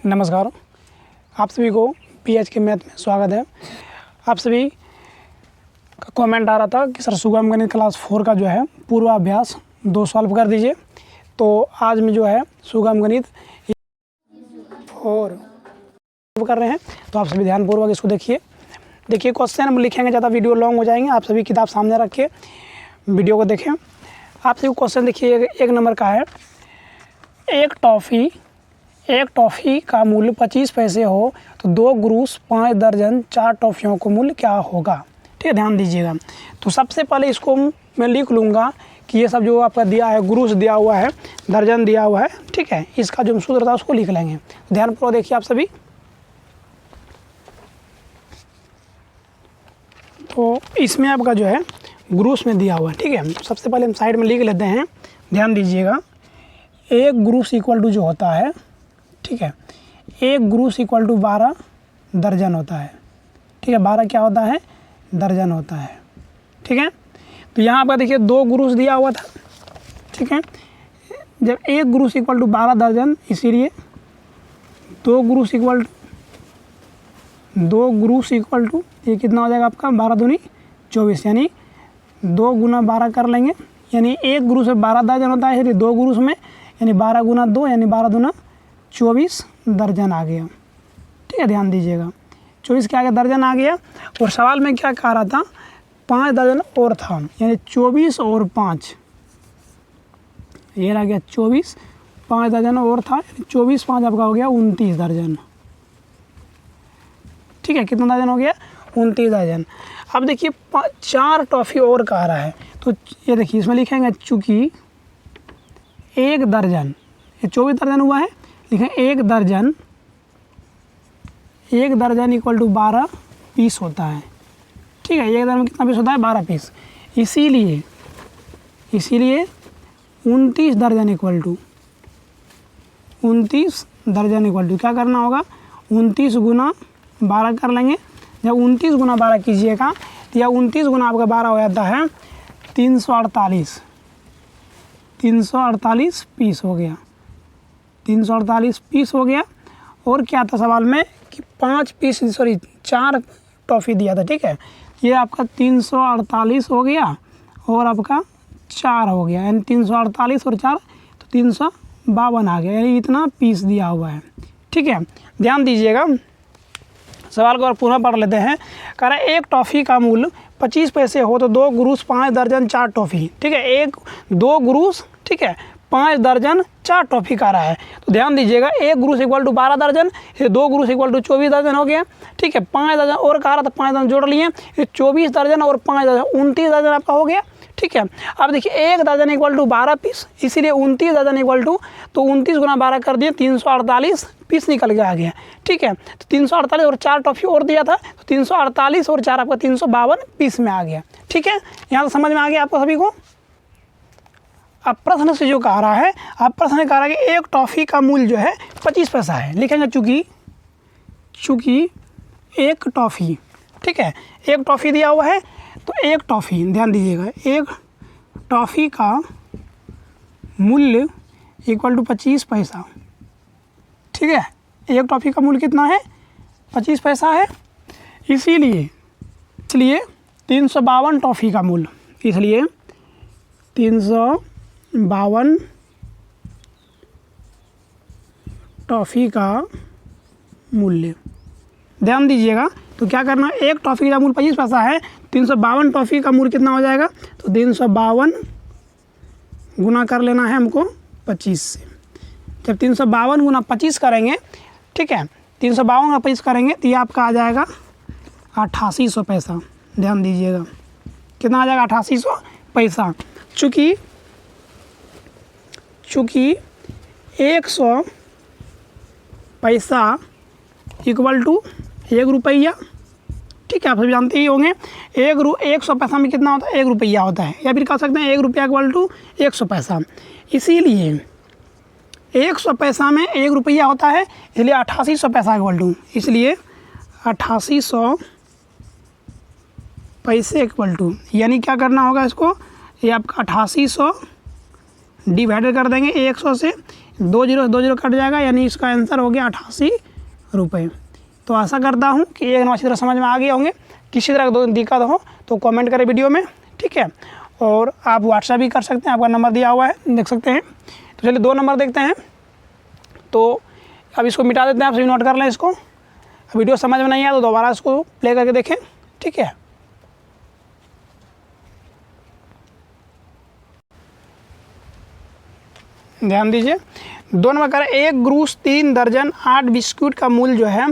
नमस्कार, आप सभी को पीएच के मैथ में स्वागत है। आप सभी का कमेंट आ रहा था कि सर सुगम गणित क्लास 4 का जो है पूर्वाभ्यास 2 सॉल्व कर दीजिए। तो आज में जो है सुगम गणित 4 कर रहे हैं, तो आप सभी ध्यानपूर्वक इसको देखिए। क्वेश्चन हम लिखेंगे, ज़्यादा वीडियो लॉन्ग हो जाएंगे। आप सभी किताब सामने रख के वीडियो को देखें। आप सभी क्वेश्चन देखिए, 1 नंबर का है, एक टॉफ़ी का मूल्य 25 पैसे हो तो 2 ग्रूस 5 दर्जन 4 टॉफ़ियों का मूल्य क्या होगा। ठीक है, ध्यान दीजिएगा। तो सबसे पहले इसको मैं लिख लूँगा कि ये सब जो आपका दिया है, ग्रूस दिया हुआ है, दर्जन दिया हुआ है, ठीक है, इसका जो सूत्र था उसको लिख लेंगे। ध्यानपूर्वक देखिए आप सभी। तो इसमें आपका जो है ग्रूस में दिया हुआ है, ठीक है। सबसे पहले हम साइड में लिख लेते हैं, ध्यान दीजिएगा। एक ग्रूस इक्वल टू जो होता है, ठीक है, एक ग्रूस इक्वल टू 12 दर्जन होता है, ठीक है। 12 क्या होता है? दर्जन होता है, ठीक है। तो यहाँ पर देखिए 2 ग्रूस दिया हुआ था, ठीक है। जब एक ग्रूस इक्वल टू 12 दर्जन, इसीलिए 2 ग्रूस इक्वल टू ये कितना हो जाएगा आपका? 12 दूनी 24, यानी 2 गुना 12 कर लेंगे, यानी एक ग्रूस में 12 दर्जन होता है, इसलिए 2 ग्रूस में यानी 12 गुना 2 यानी 12 दूना 24 दर्जन आ गया, ठीक है। ध्यान दीजिएगा, 24 क्या आ गया? दर्जन आ गया। और सवाल में क्या कह रहा था? 5 दर्जन और था, यानी 24 और 5, ये आ गया 24, 5 दर्जन और था, 24 5 आपका हो गया 29 दर्जन, ठीक है। कितना दर्जन हो गया? 29 दर्जन। अब देखिए 4 टॉफ़ी और कह रहा है, तो ये देखिए इसमें लिखेंगे, चूँकि एक दर्जन, ये 24 दर्जन हुआ है, लिखें एक दर्जन इक्वल टू 12 पीस होता है, ठीक है। एक दर्जन में कितना पीस होता है? 12 पीस। इसीलिए 29 दर्जन इक्वल टू क्या करना होगा? 29 गुना 12 कर लेंगे। जब 29 गुना 12 कीजिएगा तो यह 29 गुना आपका 12 हो जाता है 348 पीस हो गया, 348 पीस हो गया। और क्या था सवाल में कि 4 टॉफ़ी दिया था, ठीक है। ये आपका 348 हो गया और आपका 4 हो गया, यानी 348 और 4 तो 352 आ गया, यानी इतना पीस दिया हुआ है, ठीक है। ध्यान दीजिएगा, सवाल को और पुनः पढ़ लेते हैं। कह रहा है एक टॉफ़ी का मूल्य 25 पैसे हो तो 2 ग्रूस 5 दर्जन 4 टॉफ़ी, ठीक है। 2 ग्रूस, ठीक है, 5 दर्जन 4 टॉफ़ी का रहा है। तो ध्यान दीजिएगा, एक ग्रूस इक्वल टू 12 दर्जन, ये 2 ग्रूस इक्वल टू 24 दर्जन हो गया, ठीक है। 5 दर्जन और कह रहा था, 5 दर्जन जोड़ लिए, ये 24 दर्जन और 5 दर्जन 29 दर्जन आपका हो गया, ठीक है। अब देखिए एक दर्जन इक्वल टू 12 पीस, इसीलिए 29 दर्जन इक्वल टू, तो 29 गुना 12 कर दिए, 348 पीस निकल के आ गया, ठीक है। तो 348 और 4 टॉफ़ी और दिया था, तो 348 और 4 आपका 352 पीस में आ गया, ठीक है। यहाँ तो समझ में आ गया आपको सभी को। अब प्रश्न से जो कह रहा है, अब प्रश्न ने कह रहा है कि एक टॉफ़ी का मूल्य जो है 25 पैसा है। लिखेंगे चूँकि एक टॉफ़ी, ठीक है, एक टॉफ़ी दिया हुआ है, तो एक टॉफ़ी, ध्यान दीजिएगा, एक टॉफ़ी का मूल्य इक्वल टू 25 पैसा, ठीक है। एक टॉफ़ी का मूल्य कितना है? 25 पैसा है। इसलिए 352 टॉफ़ी का मूल्य, इसलिए 352 टॉफ़ी का मूल्य। ध्यान दीजिएगा, तो क्या करना? एक टॉफ़ी का मूल्य 25 पैसा है, 352 टॉफ़ी का मूल्य कितना हो जाएगा? तो 352 गुना कर लेना है हमको 25 से। जब 352 गुना 25 करेंगे, ठीक है, 352 गुना 25 करेंगे तो ये आपका आ जाएगा 8800 पैसा। ध्यान दीजिएगा, कितना आ जाएगा? 8800 पैसा। चूँकि 100 पैसा इक्वल टू 1 रुपया, ठीक है, आप सभी जानते ही होंगे। 100 पैसा में कितना होता है? 1 रुपया होता है, या फिर कह सकते हैं 1 रुपया इक्वल टू 100 पैसा। इसीलिए 100 पैसा में 1 रुपया होता है, इसलिए 8800 पैसा इक्वल टू, इसलिए 8800 पैसे इक्वल टू, यानी क्या करना होगा इसको? ये आपका 8800 डिवाइडेड कर देंगे 100 से, 2 जीरो 2 जीरो कट जाएगा, यानी इसका आंसर हो गया 88 रुपये। तो आशा करता हूँ कि ये अच्छी तरह समझ में आ गए होंगे। किसी तरह का दिक्कत हो तो कमेंट करें वीडियो में, ठीक है। और आप व्हाट्सएप भी कर सकते हैं, आपका नंबर दिया हुआ है, देख सकते हैं। तो चलिए 2 नंबर देखते हैं। तो अब इसको मिटा देते हैं, आप सभी नोट कर लें इसको। वीडियो समझ में नहीं आया तो दोबारा इसको प्ले करके देखें, ठीक है। ध्यान दीजिए, 2 नंबर करें, 1 ग्रूस 3 दर्जन 8 बिस्कुट का मूल्य जो है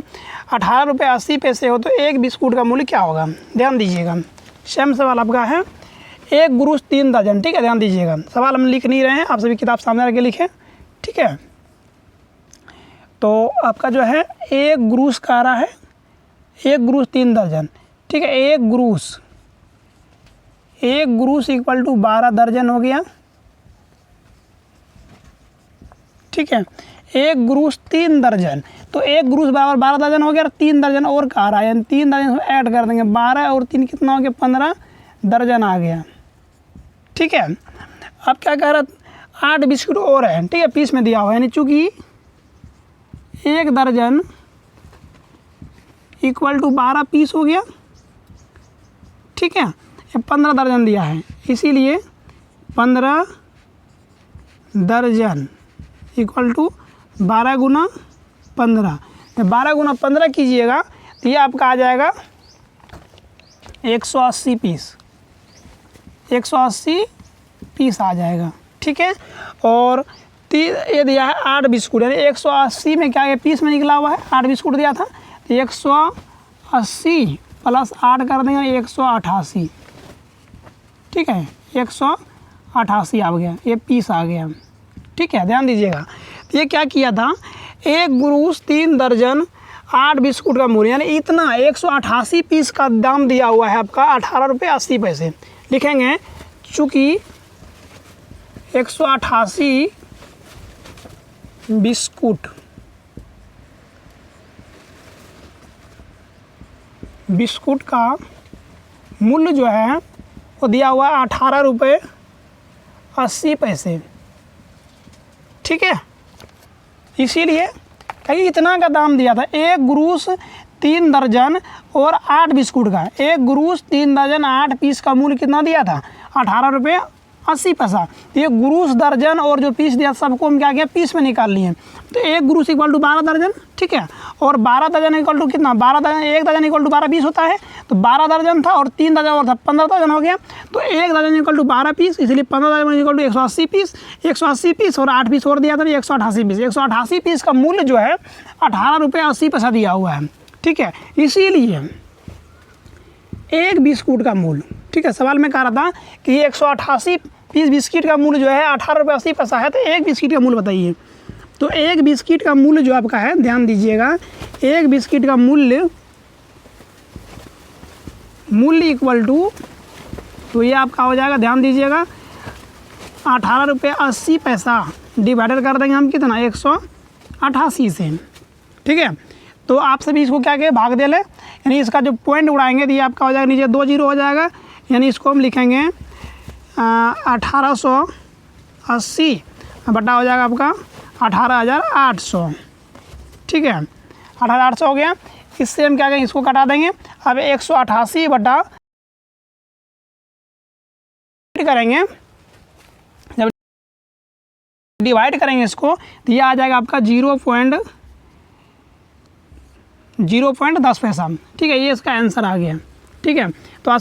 18 रुपये 80 पैसे हो तो 1 बिस्कुट का मूल्य क्या होगा। ध्यान दीजिएगा, सेम सवाल आपका है, 1 ग्रूस 3 दर्जन, ठीक है। ध्यान दीजिएगा, सवाल हम लिख नहीं रहे हैं, आप सभी किताब सामने रख के लिखें, ठीक है। तो आपका जो है 1 ग्रूस का आ रहा है, 1 ग्रूस 3 दर्जन, ठीक है। 1 ग्रूस इक्वल टू 12 दर्जन हो गया, ठीक है। 1 ग्रूस 3 दर्जन, तो 1 ग्रूस बराबर 12 दर्जन हो गया, और 3 दर्जन और का आ रहा है, यानी 3 दर्जन ऐड कर देंगे, 12 और 3 कितना हो गया, 15 दर्जन आ गया, ठीक है। अब क्या कह रहा है, 8 बिस्कुट और है, ठीक है, पीस में दिया हुआ है, यानी चूँकि 1 दर्जन इक्वल टू 12 पीस हो गया, ठीक है। ये 15 दर्जन दिया है, इसीलिए 15 दर्जन इक्वल टू 12 गुना 15। 12 गुना 15 कीजिएगा तो ये आपका आ जाएगा 180 पीस, 180 पीस आ जाएगा, ठीक है। और ये दिया है 8 बिस्कुट, यानी 180 में क्या है, पीस में निकला हुआ है, 8 बिस्कुट दिया था, तो 180 प्लस 8 कर देंगे, 188, ठीक है। 188 आ गया, ये पीस आ गया, ठीक है। ध्यान दीजिएगा, तो ये क्या किया था, 1 ग्रूस 3 दर्जन 8 बिस्कुट का मूल्य, यानी इतना 188 पीस का दाम दिया हुआ है आपका 18 रुपये 80 पैसे। लिखेंगे चूँकि 188 बिस्कुट का मूल्य जो है वो दिया हुआ है 18 रुपये 80 पैसे, ठीक है। इसीलिए कहीं इतना का दाम दिया था, 1 ग्रूस 3 दर्जन और 8 बिस्कुट का, 1 ग्रूस 3 दर्जन 8 पीस का मूल्य कितना दिया था, 18 रुपये 80 पैसा। तो ये ग्रूस दर्जन और जो पीस दिया सबको हम क्या किया, पीस में निकाल लिए। तो 1 ग्रूस इक्वल टू 12 दर्जन, ठीक है। और 12 दर्जन इक्वल टू कितना, 12 दर्जन, 1 दर्जन इक्वल टू 12 पीस होता है, तो 12 दर्जन था और 3 दर्जन और था, 15 दर्जन हो गया। तो 1 दर्जन इक्वल टू 12 पीस, इसलिए 15 दर्जन इक्वल टू 180 पीस, 180 पीस और 8 पीस और दिया था, 188 पीस। 188 पीस का मूल्य जो है 18 रुपये 80 पैसा दिया हुआ है, ठीक है। इसीलिए 1 बिस्कुट का मूल्य, ठीक है, सवाल में कह रहा था कि 188 पीस बिस्किट का मूल्य जो है 18 रुपये 80 पैसा है, तो 1 बिस्किट का मूल्य बताइए। तो 1 बिस्किट का मूल्य जो आपका है, ध्यान दीजिएगा, 1 बिस्किट का मूल्य इक्वल टू, तो ये आपका हो जाएगा, ध्यान दीजिएगा, 18 रुपये 80 पैसा डिवाइडेड कर देंगे हम कितना, 188 से, ठीक है। तो आप सभी इसको क्या कहें, भाग दे ले, यानी इसका जो पॉइंट उड़ाएंगे तो ये आपका हो जाएगा, नीचे 2 जीरो हो जाएगा, यानी इसको हम लिखेंगे 1880 बटा हो जाएगा आपका 18,800, ठीक है। 18,800 हो गया, इससे हम क्या करेंगे, इसको कटा देंगे। अब 188 बटा करेंगे, जब डिवाइड करेंगे इसको तो ये आ जाएगा आपका 0.10 पैसा, ठीक है। ये इसका आंसर आ गया, ठीक है। तो